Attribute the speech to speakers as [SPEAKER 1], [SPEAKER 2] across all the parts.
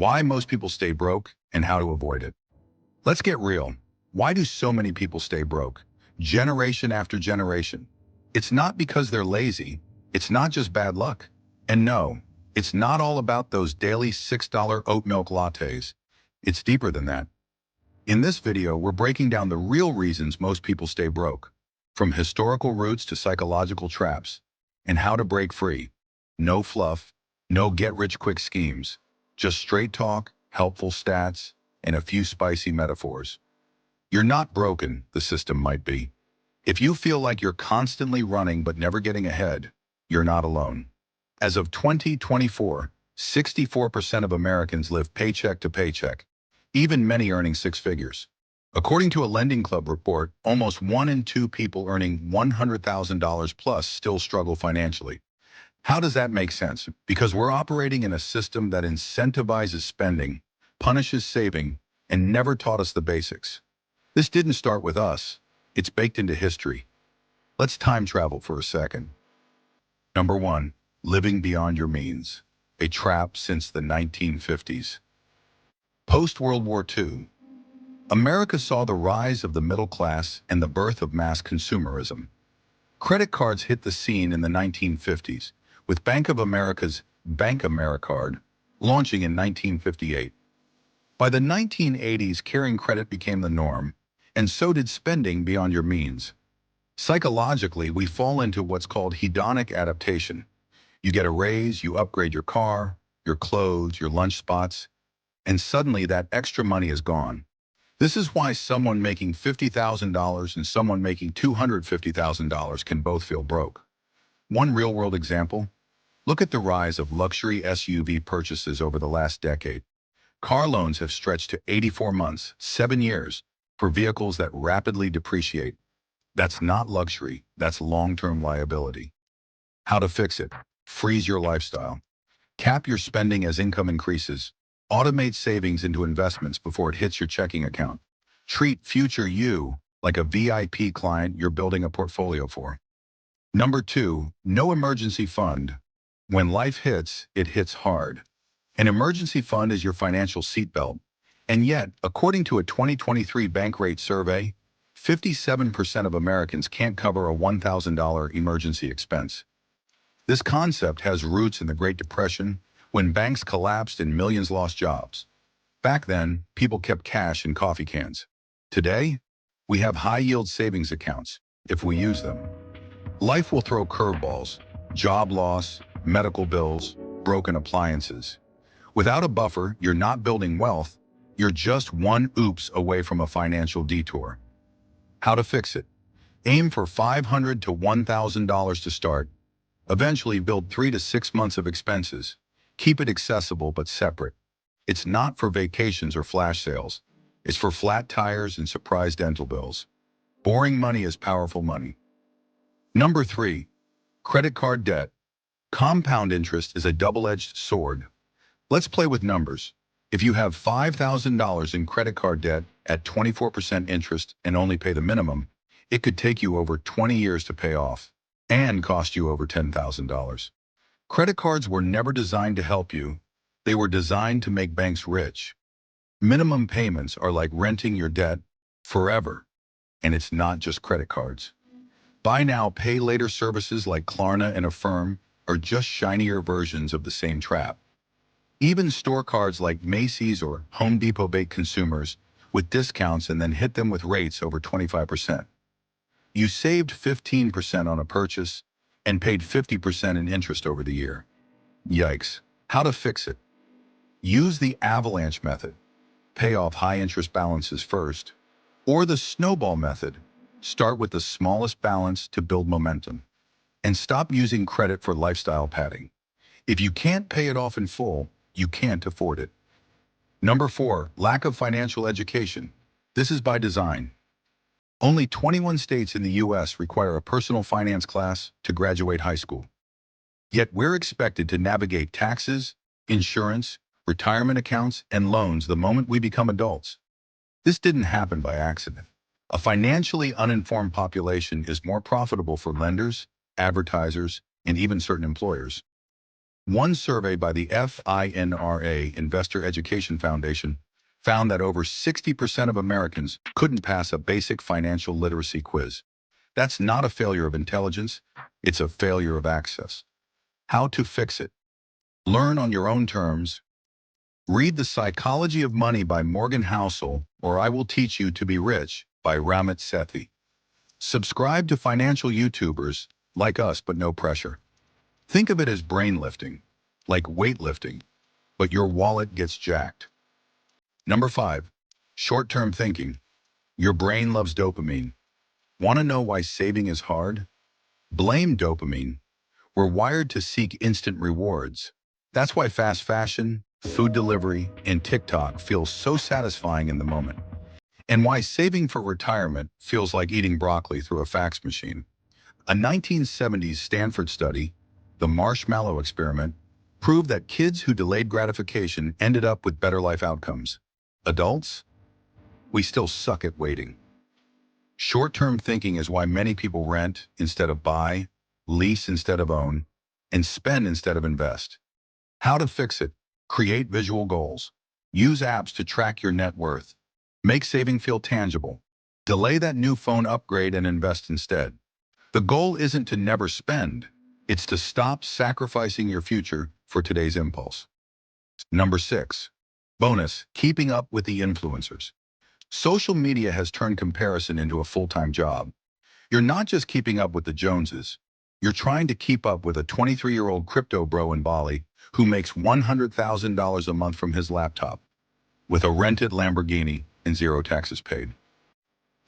[SPEAKER 1] why most people stay broke, and how to avoid it. Let's get real. Why do so many people stay broke? Generation after generation. It's not because they're lazy. It's not just bad luck. And no, it's not all about those daily $6 oat milk lattes. It's deeper than that. In this video, we're breaking down the real reasons most people stay broke, from historical roots to psychological traps, and how to break free. No fluff, no get-rich-quick schemes, just straight talk, helpful stats, and a few spicy metaphors. You're not broken, the system might be. If you feel like you're constantly running but never getting ahead, you're not alone. As of 2024, 64% of Americans live paycheck to paycheck, even many earning six figures. According to a Lending Club report, almost 1 in 2 people earning $100,000 plus still struggle financially. How does that make sense? Because we're operating in a system that incentivizes spending, punishes saving, and never taught us the basics. This didn't start with us. It's baked into history. Let's time travel for a second. Number 1, living beyond your means, a trap since the 1950s. Post-World War II, America saw the rise of the middle class and the birth of mass consumerism. Credit cards hit the scene in the 1950s, with Bank of America's Bank AmeriCard launching in 1958. By the 1980s, carrying credit became the norm, and so did spending beyond your means. Psychologically, we fall into what's called hedonic adaptation. You get a raise, you upgrade your car, your clothes, your lunch spots, and suddenly that extra money is gone. This is why someone making $50,000 and someone making $250,000 can both feel broke. One real-world example: look at the rise of luxury SUV purchases over the last decade. Car loans have stretched to 84 months, 7 years, for vehicles that rapidly depreciate. That's not luxury, that's long-term liability. How to fix it? Freeze your lifestyle. Cap your spending as income increases. Automate savings into investments before it hits your checking account. Treat future you like a VIP client you're building a portfolio for. Number 2, no emergency fund. When life hits, it hits hard. An emergency fund is your financial seatbelt. And yet, according to a 2023 Bankrate survey, 57% of Americans can't cover a $1,000 emergency expense. This concept has roots in the Great Depression, when banks collapsed and millions lost jobs. Back then, people kept cash in coffee cans. Today, we have high-yield savings accounts, if we use them. Life will throw curveballs: job loss, medical bills, broken appliances. Without a buffer, you're not building wealth, you're just one oops away from a financial detour. How to fix it? Aim for $500 to $1,000 to start. Eventually build 3 to 6 months of expenses. Keep it accessible but separate. It's not for vacations or flash sales. It's for flat tires and surprise dental bills. Boring money is powerful money. Number 3, credit card debt. Compound interest is a double-edged sword. Let's play with numbers. If you have $5,000 in credit card debt at 24% interest and only pay the minimum, it could take you over 20 years to pay off and cost you over $10,000. Credit cards were never designed to help you. They were designed to make banks rich. Minimum payments are like renting your debt forever. And it's not just credit cards. Buy now, pay later services like Klarna and Affirm are just shinier versions of the same trap. Even store cards like Macy's or Home Depot bait consumers with discounts and then hit them with rates over 25%. You saved 15% on a purchase and paid 50% in interest over the year. Yikes. How to fix it? Use the avalanche method. Pay off high-interest balances first. Or the snowball method. Start with the smallest balance to build momentum. And stop using credit for lifestyle padding. If you can't pay it off in full, you can't afford it. Number 4, lack of financial education. This is by design. Only 21 states in the U.S. require a personal finance class to graduate high school. Yet we're expected to navigate taxes, insurance, retirement accounts, and loans the moment we become adults. This didn't happen by accident. A financially uninformed population is more profitable for lenders, advertisers, and even certain employers. One survey by the FINRA Investor Education Foundation found that over 60% of Americans couldn't pass a basic financial literacy quiz. That's not a failure of intelligence, it's a failure of access. How to fix it? Learn on your own terms. Read The Psychology of Money by Morgan Housel or I Will Teach You to Be Rich by Ramit Sethi. Subscribe to financial YouTubers like us, but no pressure. Think of it as brain lifting, like weightlifting, but your wallet gets jacked. Number 5, short-term thinking. Your brain loves dopamine. Want to know why saving is hard? Blame dopamine. We're wired to seek instant rewards. That's why fast fashion, food delivery, and TikTok feel so satisfying in the moment. And why saving for retirement feels like eating broccoli through a fax machine. A 1970s Stanford study, the marshmallow experiment, proved that kids who delayed gratification ended up with better life outcomes. Adults, we still suck at waiting. Short-term thinking is why many people rent instead of buy, lease instead of own, and spend instead of invest. How to fix it? Create visual goals. Use apps to track your net worth. Make saving feel tangible. Delay that new phone upgrade and invest instead. The goal isn't to never spend. It's to stop sacrificing your future for today's impulse. Number 6. Bonus, keeping up with the influencers. Social media has turned comparison into a full-time job. You're not just keeping up with the Joneses. You're trying to keep up with a 23-year-old crypto bro in Bali who makes $100,000 a month from his laptop, with a rented Lamborghini and zero taxes paid.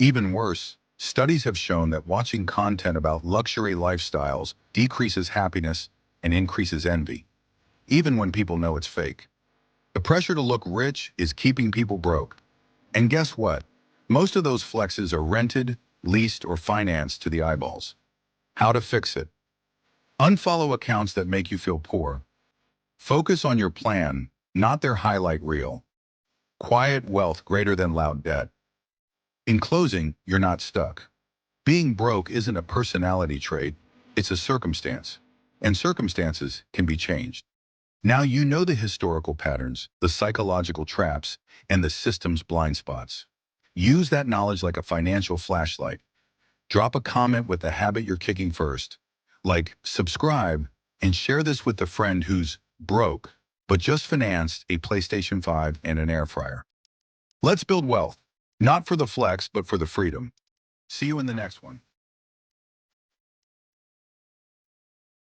[SPEAKER 1] Even worse, studies have shown that watching content about luxury lifestyles decreases happiness and increases envy, even when people know it's fake. The pressure to look rich is keeping people broke. And guess what? Most of those flexes are rented, leased, or financed to the eyeballs. How to fix it? Unfollow accounts that make you feel poor. Focus on your plan, not their highlight reel. Quiet wealth greater than loud debt. In closing, you're not stuck. Being broke isn't a personality trait, it's a circumstance. And circumstances can be changed. Now you know the historical patterns, the psychological traps, and the system's blind spots. Use that knowledge like a financial flashlight. Drop a comment with the habit you're kicking first. Like, subscribe, and share this with a friend who's broke, but just financed a PlayStation 5 and an air fryer. Let's build wealth, not for the flex, but for the freedom. See you in the next one.